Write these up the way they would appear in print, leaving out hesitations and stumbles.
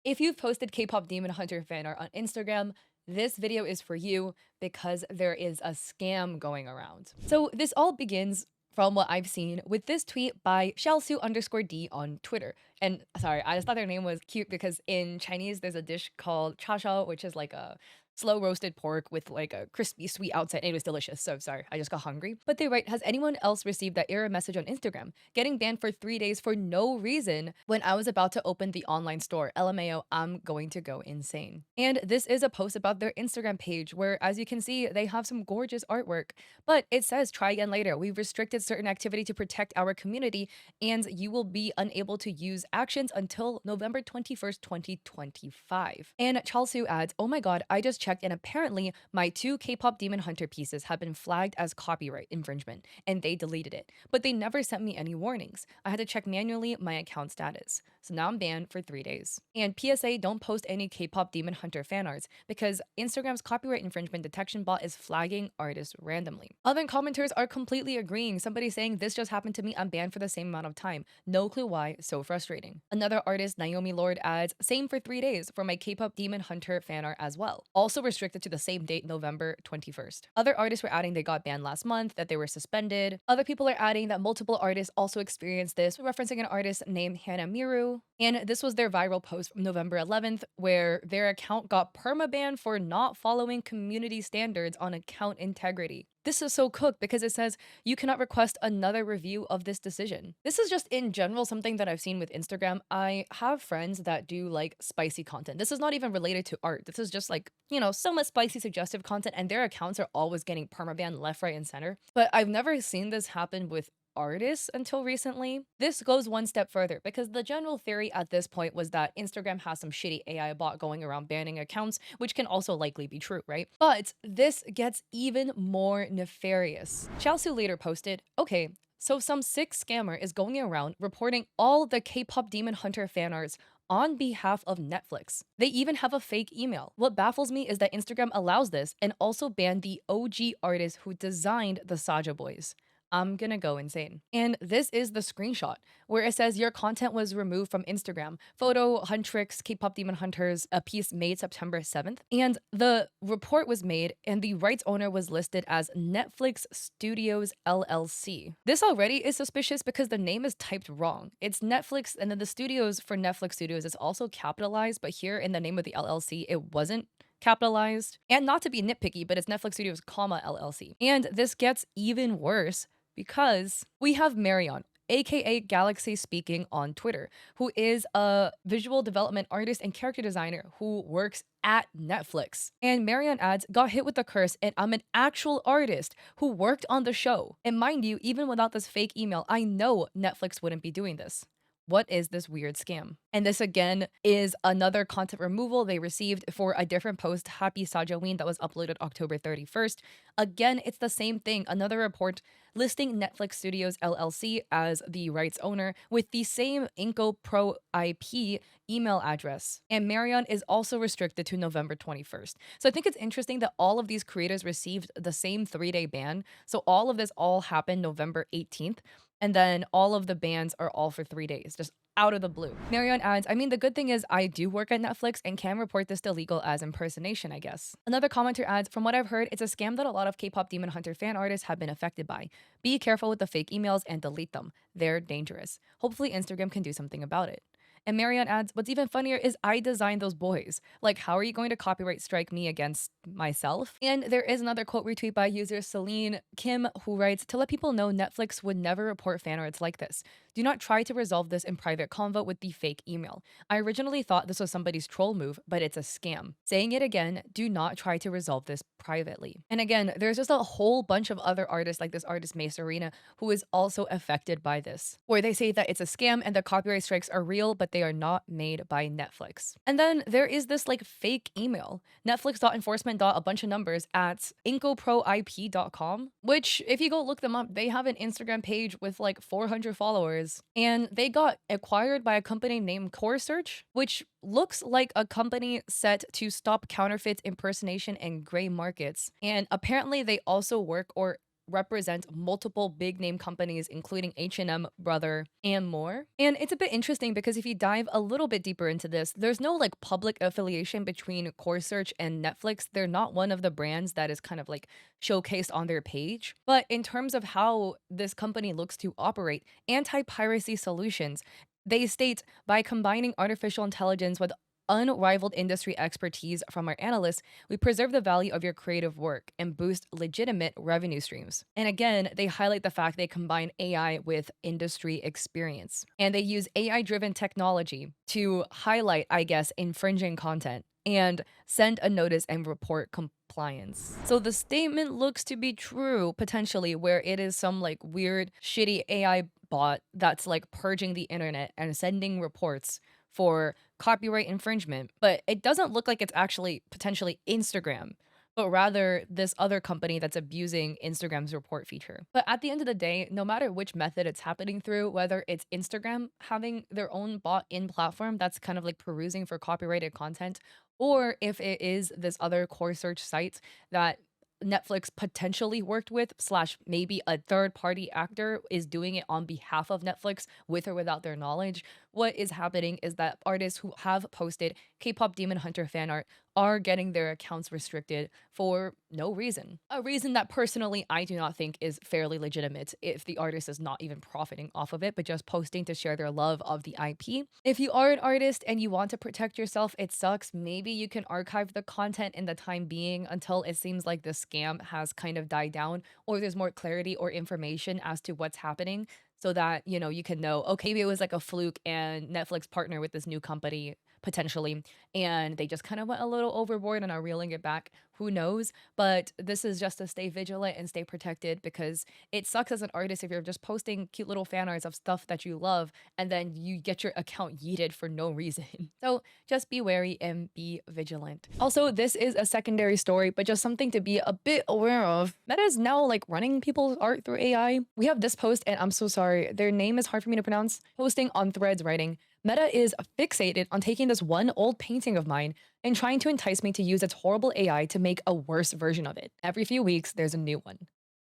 If you've posted K-pop Demon Hunter fan art on Instagram, this video is for you because there is a scam going around. So this all begins from what I've seen with this tweet by xiaosu_d on Twitter. And sorry, I just thought their name was cute because in Chinese there's a dish called cha shao, which is like a slow roasted pork with like a crispy sweet outside. It was delicious. So sorry, I just got hungry. But they write, has anyone else received that error message on Instagram? Getting banned for 3 days for no reason when I was about to open the online store. LMAO, I'm going to go insane. And this is a post about their Instagram page where, as you can see, they have some gorgeous artwork. But it says, try again later. We've restricted certain activity to protect our community, and you will be unable to use actions until November 21st, 2025. And Chalsu adds, oh my god, I just checked and apparently my 2 K-pop Demon Hunter pieces have been flagged as copyright infringement, and they deleted it. But they never sent me any warnings. I had to check manually my account status. So now I'm banned for 3 days. And PSA, don't post any K-pop Demon Hunter fan arts because Instagram's copyright infringement detection bot is flagging artists randomly. Other commenters are completely agreeing. Somebody saying, this just happened to me, I'm banned for the same amount of time. No clue why, so frustrating. Another artist, Naomi Lord, adds, same for 3 days for my K-pop Demon Hunter fan art as well. Also restricted to the same date, November 21st. Other artists were adding they got banned last month, that they were suspended. Other people are adding that multiple artists also experienced this, referencing an artist named Hannah Miru. And this was their viral post from November 11th, where their account got permabanned for not following community standards on account integrity. This is so cooked because it says you cannot request another review of this decision. This is just in general something that I've seen with Instagram. I have friends that do like spicy content. This is not even related to art. This is just like, somewhat spicy suggestive content, and their accounts are always getting permabanned left, right, and center. But I've never seen this happen with artists until recently. This goes one step further because the general theory at this point was that Instagram has some shitty AI bot going around banning accounts, which can also likely be true, right? But this gets even more nefarious. Xiaosu later posted, okay, so some sick scammer is going around reporting all the K-pop Demon Hunter fan arts on behalf of Netflix. They even have a fake email. What baffles me is that Instagram allows this and also banned the OG artist who designed the Saja Boys. I'm gonna go insane. And this is the screenshot where it says your content was removed from Instagram. Photo, Huntrix, K-pop Demon Hunters, a piece made September 7th. And the report was made and the rights owner was listed as Netflix Studios LLC. This already is suspicious because the name is typed wrong. It's Netflix, and then the studios for Netflix Studios is also capitalized, but here in the name of the LLC, it wasn't capitalized. And not to be nitpicky, but it's Netflix Studios, comma LLC. And this gets even worse because we have Marion, aka Galaxy Speaking on Twitter, who is a visual development artist and character designer who works at Netflix. And Marion adds, got hit with the curse and I'm an actual artist who worked on the show. And mind you, even without this fake email, I know Netflix wouldn't be doing this. What is this weird scam? And this again is another content removal they received for a different post, Happy Sajaween, that was uploaded October 31st. Again, it's the same thing. Another report listing Netflix Studios LLC as the rights owner with the same Inco Pro IP email address. And Marion is also restricted to November 21st. So I think it's interesting that all of these creators received the same 3-day ban. So all of this all happened November 18th. And then all of the bans are all for 3 days, just out of the blue. Marion adds, I mean, the good thing is I do work at Netflix and can report this to legal as impersonation, I guess. Another commenter adds, from what I've heard, it's a scam that a lot of K-pop Demon Hunter fan artists have been affected by. Be careful with the fake emails and delete them. They're dangerous. Hopefully Instagram can do something about it. And Marion adds, what's even funnier is I designed those boys. Like, how are you going to copyright strike me against myself? And there is another quote retweet by user Celine Kim who writes, to let people know Netflix would never report fan arts like this. Do not try to resolve this in private convo with the fake email. I originally thought this was somebody's troll move, but it's a scam. Saying it again, do not try to resolve this privately. And again, there's just a whole bunch of other artists like this artist May Serena who is also affected by this, where they say that it's a scam and the copyright strikes are real, but they are not made by Netflix. And then there is this like fake email, netflix.enforcement. A bunch of numbers at incoproip.com, which if you go look them up, they have an Instagram page with like 400 followers, and they got acquired by a company named Core Search, which looks like a company set to stop counterfeits, impersonation, and gray markets. And apparently they also work or represent multiple big name companies, including H&M, Brother, and more. And it's a bit interesting because if you dive a little bit deeper into this, there's no like public affiliation between Core Search and Netflix. They're not one of the brands that is kind of like showcased on their page. But in terms of how this company looks to operate, anti-piracy solutions, they state by combining artificial intelligence with unrivaled industry expertise from our analysts, we preserve the value of your creative work and boost legitimate revenue streams. And again, they highlight the fact they combine AI with industry experience. And they use AI driven technology to highlight, I guess, infringing content and send a notice and report compliance. So the statement looks to be true, potentially, where it is some like weird, shitty AI bot that's like purging the internet and sending reports for copyright infringement, but it doesn't look like it's actually potentially Instagram, but rather this other company that's abusing Instagram's report feature. But at the end of the day, no matter which method it's happening through, whether it's Instagram having their own bot in platform that's kind of like perusing for copyrighted content, or if it is this other core search site that Netflix potentially worked with, slash maybe a third party actor is doing it on behalf of Netflix with or without their knowledge. What is happening is that artists who have posted K-pop Demon Hunter fan art are getting their accounts restricted for no reason. A reason that personally I do not think is fairly legitimate if the artist is not even profiting off of it, but just posting to share their love of the IP. If you are an artist and you want to protect yourself, it sucks. Maybe you can archive the content in the time being until it seems like the scam has kind of died down or there's more clarity or information as to what's happening so that, you know, you can know, okay, maybe it was like a fluke and Netflix partnered with this new company potentially, and they just kind of went a little overboard and are reeling it back. Who knows? But this is just to stay vigilant and stay protected because it sucks as an artist if you're just posting cute little fan arts of stuff that you love and then you get your account yeeted for no reason. So just be wary and be vigilant. Also, this is a secondary story, but just something to be a bit aware of. Meta is now like running people's art through AI. We have this post, and I'm so sorry, their name is hard for me to pronounce. Posting on Threads writing, Meta is fixated on taking this one old painting of mine and trying to entice me to use its horrible AI to make a worse version of it. Every few weeks, there's a new one.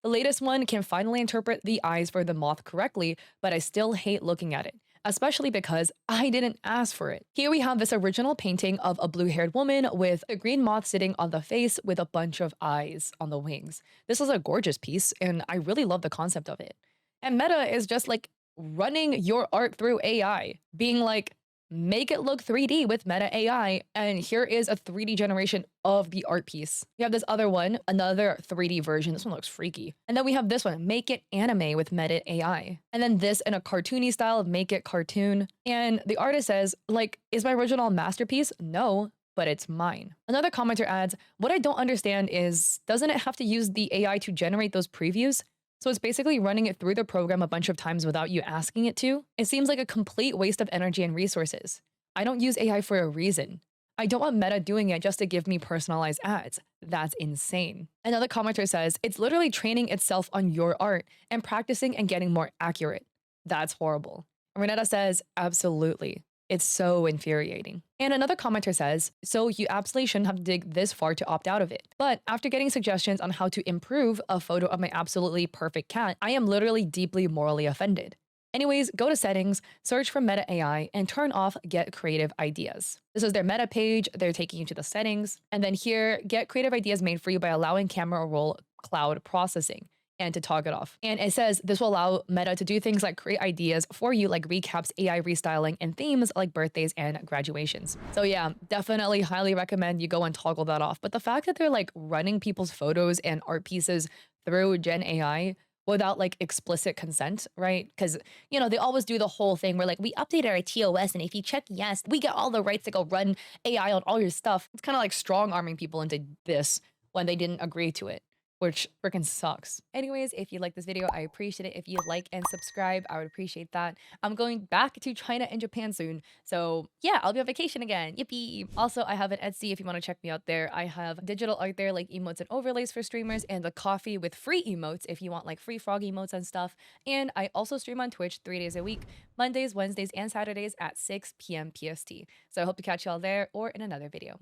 The latest one can finally interpret the eyes for the moth correctly, but I still hate looking at it, especially because I didn't ask for it. Here we have this original painting of a blue-haired woman with a green moth sitting on the face with a bunch of eyes on the wings. This is a gorgeous piece, and I really love the concept of it. And Meta is just like running your art through AI, being like, make it look 3D with Meta AI, and here is a 3D generation of the art piece. We have this other one, another 3D version. This one looks freaky. And then we have this one, make it anime with Meta AI. And then this in a cartoony style of make it cartoon. And the artist says, like, is my original a masterpiece? No, but it's mine. Another commenter adds, what I don't understand is, doesn't it have to use the AI to generate those previews? So it's basically running it through the program a bunch of times without you asking it to. It seems like a complete waste of energy and resources. I don't use AI for a reason. I don't want Meta doing it just to give me personalized ads. That's insane. Another commenter says, it's literally training itself on your art and practicing and getting more accurate. That's horrible. Renetta says, absolutely. It's so infuriating. And another commenter says, so you absolutely shouldn't have to dig this far to opt out of it. But after getting suggestions on how to improve a photo of my absolutely perfect cat, I am literally deeply morally offended. Anyways, go to settings, search for Meta AI, and turn off get creative ideas. This is their Meta page. They're taking you to the settings. And then here, get creative ideas made for you by allowing camera roll cloud processing, and to toggle it off. And it says this will allow Meta to do things like create ideas for you like recaps, AI restyling, and themes like birthdays and graduations. So yeah, definitely highly recommend you go and toggle that off. But the fact that they're like running people's photos and art pieces through Gen AI without like explicit consent, right? Because, you know, they always do the whole thing where like we updated our TOS and if you check yes, we get all the rights to go run AI on all your stuff. It's kind of like strong arming people into this when they didn't agree to it, which freaking sucks. Anyways, if you like this video, I appreciate it. If you like and subscribe, I would appreciate that. I'm going back to China and Japan soon. So yeah, I'll be on vacation again. Yippee. Also, I have an Etsy if you want to check me out there. I have digital art there like emotes and overlays for streamers and the coffee with free emotes if you want like free frog emotes and stuff. And I also stream on Twitch 3 days a week, Mondays, Wednesdays, and Saturdays at 6 p.m. PST. So I hope to catch y'all there or in another video.